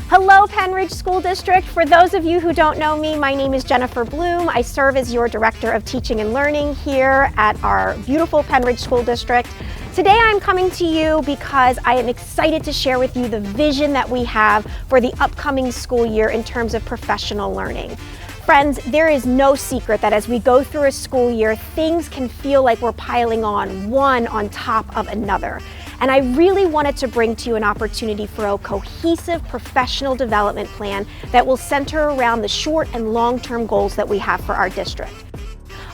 Hello, Pennridge School District. For those of you who don't know me, my name is Jennifer Bloom. I serve as your Director of Teaching and Learning here at our beautiful Pennridge School District. Today I'm coming to you because I am excited to share with you the vision that we have for the upcoming school year in terms of professional learning. Friends, there is no secret that as we go through a school year, things can feel like we're piling on one on top of another. And I really wanted to bring to you an opportunity for a cohesive professional development plan that will center around the short and long-term goals that we have for our district.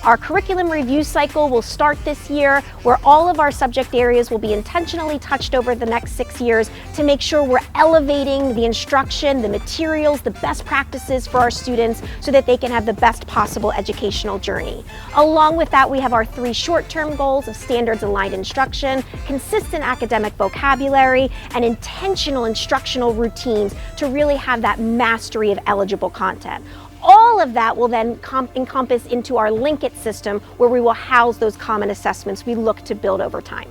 Our curriculum review cycle will start this year, where all of our subject areas will be intentionally touched over the next 6 years to make sure we're elevating the instruction, the materials, the best practices for our students so that they can have the best possible educational journey. Along with that, we have our 3 short-term goals of standards-aligned instruction, consistent academic vocabulary, and intentional instructional routines to really have that mastery of eligible content. All of that will then encompass into our Link It system, where we will house those common assessments we look to build over time.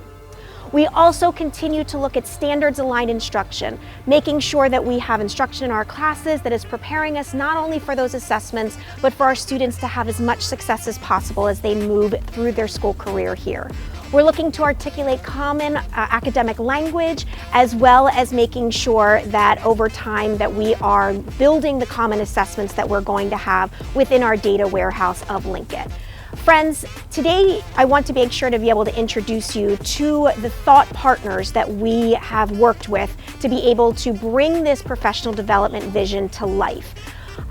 We also continue to look at standards-aligned instruction, making sure that we have instruction in our classes that is preparing us not only for those assessments, but for our students to have as much success as possible as they move through their school career here. We're looking to articulate common academic language, as well as making sure that over time that we are building the common assessments that we're going to have within our data warehouse of Link It. Friends, today I want to make sure to be able to introduce you to the thought partners that we have worked with to be able to bring this professional development vision to life.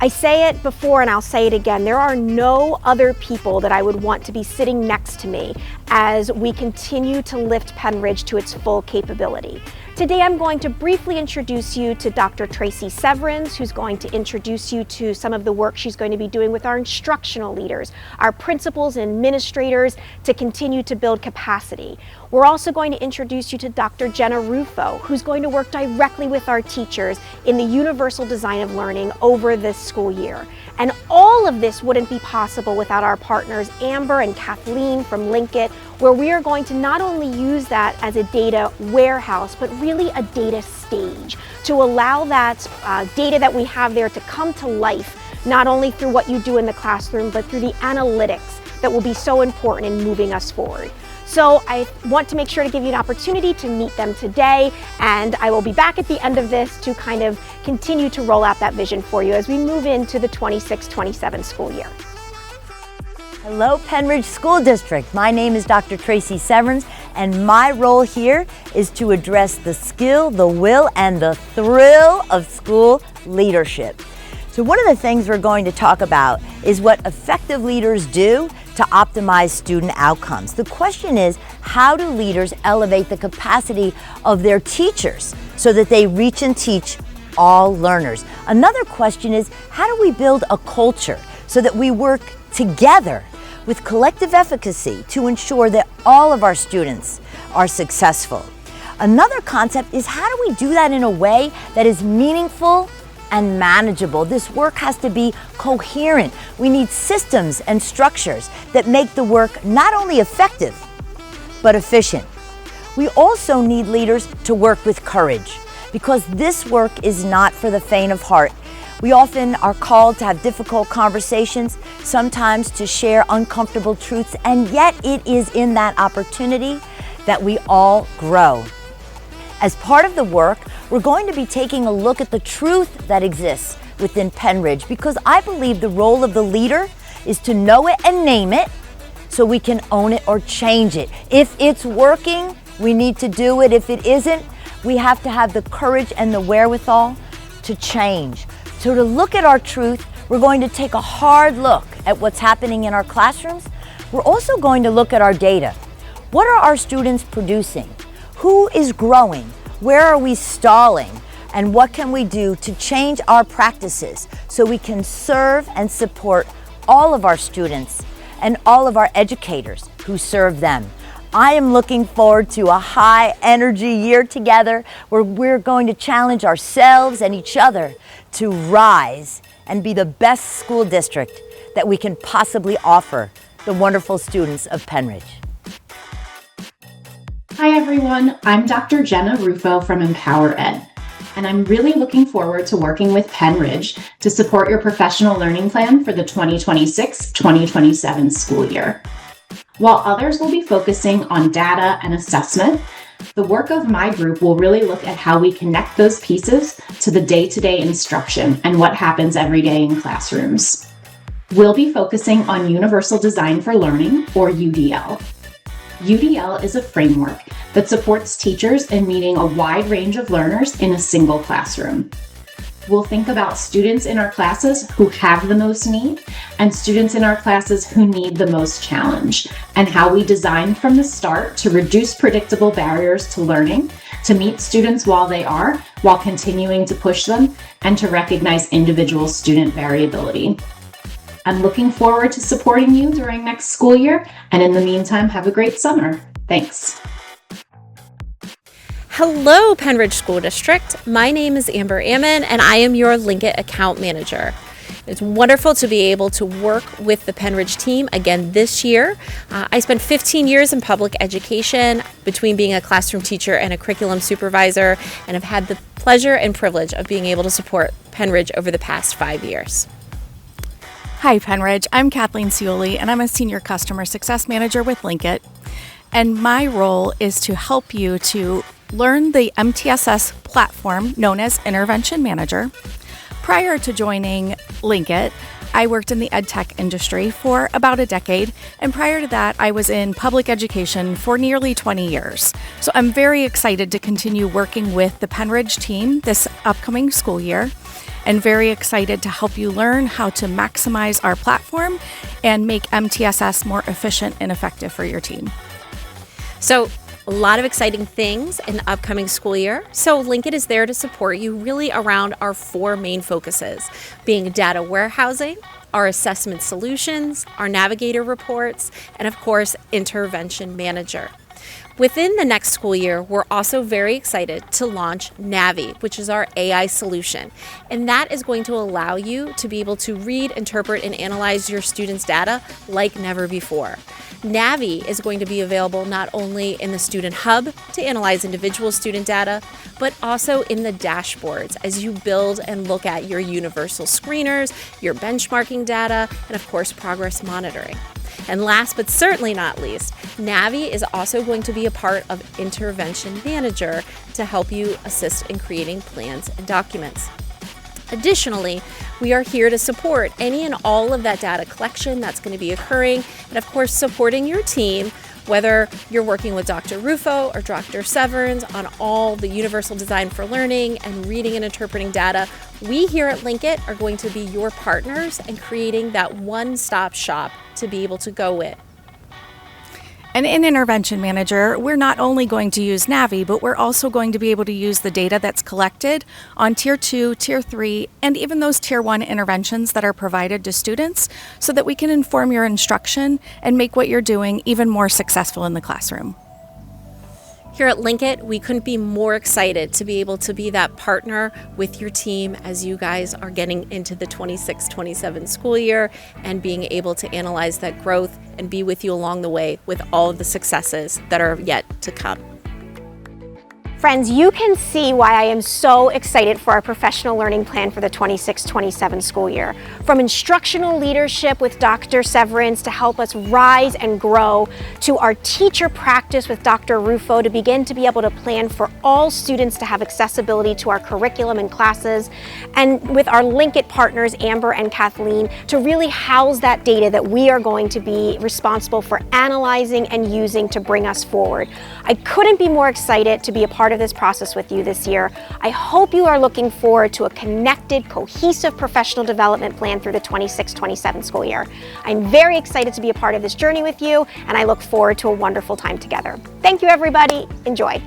I say it before and I'll say it again, there are no other people that I would want to be sitting next to me as we continue to lift Pennridge to its full capability. Today I'm going to briefly introduce you to Dr. Tracy Severance, who's going to introduce you to some of the work she's going to be doing with our instructional leaders, our principals and administrators, to continue to build capacity. We're also going to introduce you to Dr. Jenna Rufo, who's going to work directly with our teachers in the universal design of learning over this school year. And all of this wouldn't be possible without our partners Amber and Kathleen from Link It, where we are going to not only use that as a data warehouse, but really a data stage to allow that data that we have there to come to life, not only through what you do in the classroom, but through the analytics that will be so important in moving us forward. So I want to make sure to give you an opportunity to meet them today, and I will be back at the end of this to kind of continue to roll out that vision for you as we move into the 26-27 school year. Hello, Pennridge School District. My name is Dr. Tracy Severance, and my role here is to address the skill, the will, and the thrill of school leadership. So one of the things we're going to talk about is what effective leaders do to optimize student outcomes. The question is, how do leaders elevate the capacity of their teachers so that they reach and teach all learners? Another question is, how do we build a culture so that we work together with collective efficacy to ensure that all of our students are successful? Another concept is, how do we do that in a way that is meaningful and manageable? This work has to be coherent. We need systems and structures that make the work not only effective, but efficient. We also need leaders to work with courage, because this work is not for the faint of heart. We often are called to have difficult conversations, sometimes to share uncomfortable truths, and yet it is in that opportunity that we all grow. As part of the work, we're going to be taking a look at the truth that exists within Pennridge, because I believe the role of the leader is to know it and name it so we can own it or change it. If it's working, we need to do it. If it isn't, we have to have the courage and the wherewithal to change. So to look at our truth, we're going to take a hard look at what's happening in our classrooms. We're also going to look at our data. What are our students producing? Who is growing? Where are we stalling? And what can we do to change our practices so we can serve and support all of our students and all of our educators who serve them? I am looking forward to a high energy year together where we're going to challenge ourselves and each other to rise and be the best school district that we can possibly offer the wonderful students of Pennridge. Hi everyone, I'm Dr. Jenna Rufo from Empower Ed, and I'm really looking forward to working with Pennridge to support your professional learning plan for the 2026-2027 school year. While others will be focusing on data and assessment, the work of my group will really look at how we connect those pieces to the day-to-day instruction and what happens every day in classrooms. We'll be focusing on Universal Design for Learning, or UDL. UDL is a framework that supports teachers in meeting a wide range of learners in a single classroom. We'll think about students in our classes who have the most need and students in our classes who need the most challenge, and how we design from the start to reduce predictable barriers to learning, to meet students while they are, while continuing to push them, and to recognize individual student variability. I'm looking forward to supporting you during next school year, and in the meantime, have a great summer. Thanks. Hello, Pennridge School District. My name is Amber Ammon, and I am your Linkit account manager. It's wonderful to be able to work with the Pennridge team again this year. I spent 15 years in public education between being a classroom teacher and a curriculum supervisor, and have had the pleasure and privilege of being able to support Pennridge over the past 5 years. Hi, Pennridge. I'm Kathleen Cioli, and I'm a Senior Customer Success Manager with Linkit. And my role is to help you to learn the MTSS platform known as Intervention Manager. Prior to joining Linkit, I worked in the ed tech industry for about a decade, and prior to that, I was in public education for nearly 20 years. So I'm very excited to continue working with the Pennridge team this upcoming school year, and very excited to help you learn how to maximize our platform and make MTSS more efficient and effective for your team. So, a lot of exciting things in the upcoming school year. So Linkit is there to support you really around our 4 main focuses, being data warehousing, our assessment solutions, our navigator reports, and of course, intervention manager. Within the next school year, we're also very excited to launch Navi, which is our AI solution. And that is going to allow you to be able to read, interpret, and analyze your students' data like never before. Navi is going to be available not only in the Student Hub to analyze individual student data, but also in the dashboards as you build and look at your universal screeners, your benchmarking data, and of course, progress monitoring. And last but certainly not least, Navi is also going to be a part of Intervention Manager to help you assist in creating plans and documents. Additionally, we are here to support any and all of that data collection that's going to be occurring, and of course supporting your team, whether you're working with Dr. Rufo or Dr. Severns on all the Universal Design for Learning and reading and interpreting data. We here at Linkit are going to be your partners in creating that one-stop shop to be able to go with. And in Intervention Manager, we're not only going to use Navi, but we're also going to be able to use the data that's collected on Tier 2, Tier 3, and even those Tier 1 interventions that are provided to students so that we can inform your instruction and make what you're doing even more successful in the classroom. Here at Linkit, we couldn't be more excited to be able to be that partner with your team as you guys are getting into the 26-27 school year and being able to analyze that growth and be with you along the way with all of the successes that are yet to come. Friends, you can see why I am so excited for our professional learning plan for the 26-27 school year. From instructional leadership with Dr. Severns to help us rise and grow, to our teacher practice with Dr. Rufo to begin to be able to plan for all students to have accessibility to our curriculum and classes, and with our Linkit partners, Amber and Kathleen, to really house that data that we are going to be responsible for analyzing and using to bring us forward. I couldn't be more excited to be a part of this process with you this year. I hope you are looking forward to a connected, cohesive professional development plan through the 26-27 school year. I'm very excited to be a part of this journey with you, and I look forward to a wonderful time together. Thank you, everybody. Enjoy.